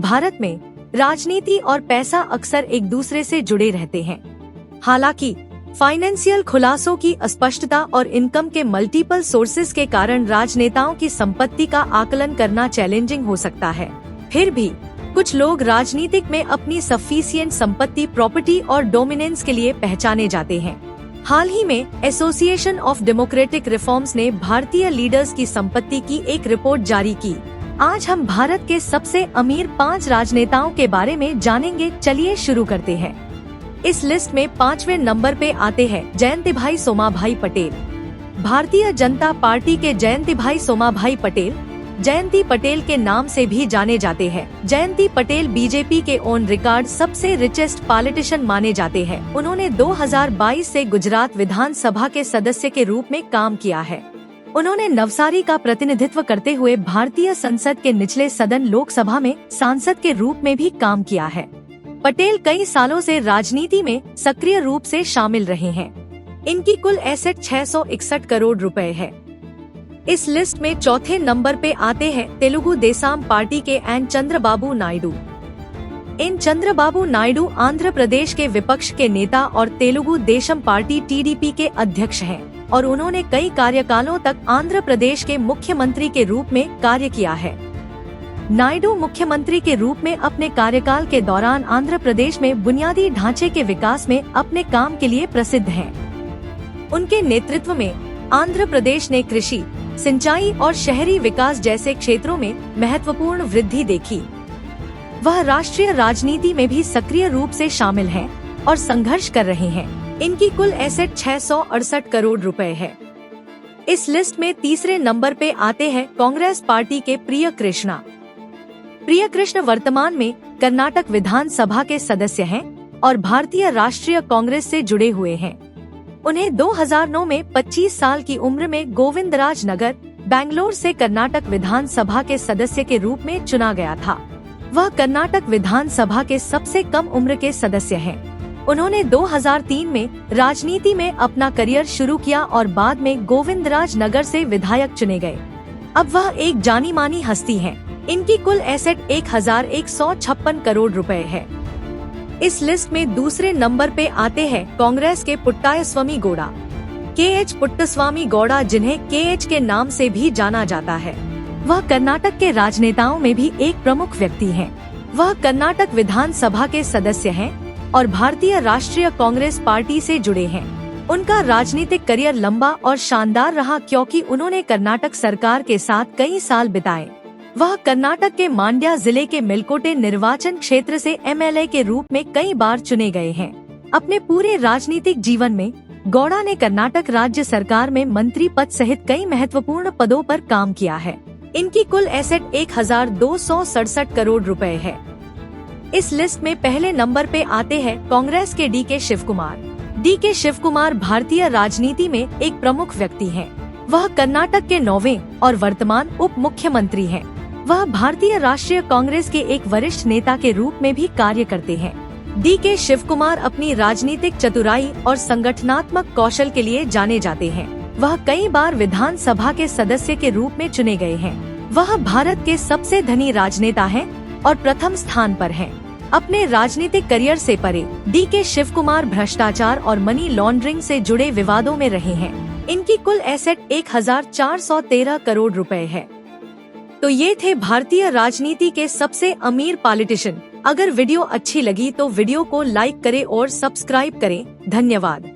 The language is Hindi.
भारत में राजनीति और पैसा अक्सर एक दूसरे से जुड़े रहते हैं। हालांकि फाइनेंशियल खुलासों की अस्पष्टता और इनकम के मल्टीपल सोर्सेज के कारण राजनेताओं की संपत्ति का आकलन करना चैलेंजिंग हो सकता है। फिर भी कुछ लोग राजनीतिक में अपनी सफिशिएंट संपत्ति, प्रॉपर्टी और डोमिनेंस के लिए पहचाने जाते हैं। हाल ही में एसोसिएशन ऑफ डेमोक्रेटिक रिफॉर्म्स ने भारतीय लीडर्स की संपत्ति की एक रिपोर्ट जारी की। आज हम भारत के सबसे अमीर 5 राजनेताओं के बारे में जानेंगे। चलिए शुरू करते हैं। इस लिस्ट में 5वें नंबर पे आते हैं जयंतिभाई सोमाभाई पटेल। भारतीय जनता पार्टी के जयंतिभाई सोमाभाई पटेल जयंती पटेल के नाम से भी जाने जाते हैं। जयंती पटेल बीजेपी के ऑन रिकॉर्ड सबसे रिचेस्ट पॉलिटिशियन माने जाते हैं। उन्होंने 2022 से गुजरात विधानसभा के सदस्य के रूप में काम किया है। उन्होंने नवसारी का प्रतिनिधित्व करते हुए भारतीय संसद के निचले सदन लोकसभा में सांसद के रूप में भी काम किया है। पटेल कई सालों से राजनीति में सक्रिय रूप से शामिल रहे हैं। इनकी कुल एसेट 661 करोड़ रुपए है। इस लिस्ट में चौथे नंबर पे आते हैं तेलुगु देशम पार्टी के एन चंद्रबाबू नायडू। एन चंद्रबाबू नायडू आंध्र प्रदेश के विपक्ष के नेता और तेलुगु देशम पार्टी टीडीपी के अध्यक्ष हैं और उन्होंने कई कार्यकालों तक आंध्र प्रदेश के मुख्यमंत्री के रूप में कार्य किया है। नायडू मुख्यमंत्री के रूप में अपने कार्यकाल के दौरान आंध्र प्रदेश में बुनियादी ढांचे के विकास में अपने काम के लिए प्रसिद्ध हैं। उनके नेतृत्व में आंध्र प्रदेश ने कृषि, सिंचाई और शहरी विकास जैसे क्षेत्रों में महत्वपूर्ण वृद्धि देखी। वह राष्ट्रीय राजनीति में भी सक्रिय रूप से शामिल हैं और संघर्ष कर रहे हैं। इनकी कुल एसेट 668 करोड़ रुपए है। इस लिस्ट में तीसरे नंबर पे आते हैं कांग्रेस पार्टी के प्रिय कृष्णा। प्रिय कृष्ण वर्तमान में कर्नाटक विधानसभा के सदस्य हैं और भारतीय राष्ट्रीय कांग्रेस से जुड़े हुए हैं। उन्हें 2009 में 25 साल की उम्र में गोविंदराज नगर, बेंगलोर से कर्नाटक विधानसभा के सदस्य के रूप में चुना गया था। वह कर्नाटक विधानसभा के सबसे कम उम्र के सदस्य हैं। उन्होंने 2003 में राजनीति में अपना करियर शुरू किया और बाद में गोविंदराज नगर से विधायक चुने गए। अब वह एक जानी मानी हस्ती हैं। इनकी कुल एसेट 1156 करोड़ रुपए है। इस लिस्ट में दूसरे नंबर पे आते हैं कांग्रेस के पुट्टायस्वामी गौड़ा। KH पुट्टस्वामी गौड़ा, जिन्हें KH के नाम से भी जाना जाता है, वह कर्नाटक के राजनेताओं में भी एक प्रमुख व्यक्ति हैं। वह कर्नाटक विधानसभा के सदस्य हैं और भारतीय राष्ट्रीय कांग्रेस पार्टी से जुड़े हैं। उनका राजनीतिक करियर लंबा और शानदार रहा क्योंकि उन्होंने कर्नाटक सरकार के साथ कई साल बिताए। वह कर्नाटक के मांड्या जिले के मेलकोटे निर्वाचन क्षेत्र से MLA के रूप में कई बार चुने गए हैं। अपने पूरे राजनीतिक जीवन में गौड़ा ने कर्नाटक राज्य सरकार में मंत्री पद सहित कई महत्वपूर्ण पदों पर काम किया है। इनकी कुल एसेट 1267 करोड़ रुपए है। इस लिस्ट में पहले नंबर पे आते हैं कांग्रेस के DK शिवकुमार। DK शिवकुमार भारतीय राजनीति में एक प्रमुख व्यक्ति हैं। वह कर्नाटक के 9वें और वर्तमान उप मुख्यमंत्री हैं। वह भारतीय राष्ट्रीय कांग्रेस के एक वरिष्ठ नेता के रूप में भी कार्य करते हैं। DK शिवकुमार अपनी राजनीतिक चतुराई और संगठनात्मक कौशल के लिए जाने जाते हैं। वह कई बार विधानसभा के सदस्य के रूप में चुने गए हैं। वह भारत के सबसे धनी राजनेता हैं और प्रथम स्थान पर हैं। अपने राजनीतिक करियर से परे DK शिवकुमार भ्रष्टाचार और मनी लॉन्ड्रिंग से जुड़े विवादों में रहे हैं। इनकी कुल एसेट 1413 करोड़ रुपए है। तो ये थे भारतीय राजनीति के सबसे अमीर पॉलिटिशियन। अगर वीडियो अच्छी लगी तो वीडियो को लाइक करें और सब्सक्राइब करें। धन्यवाद।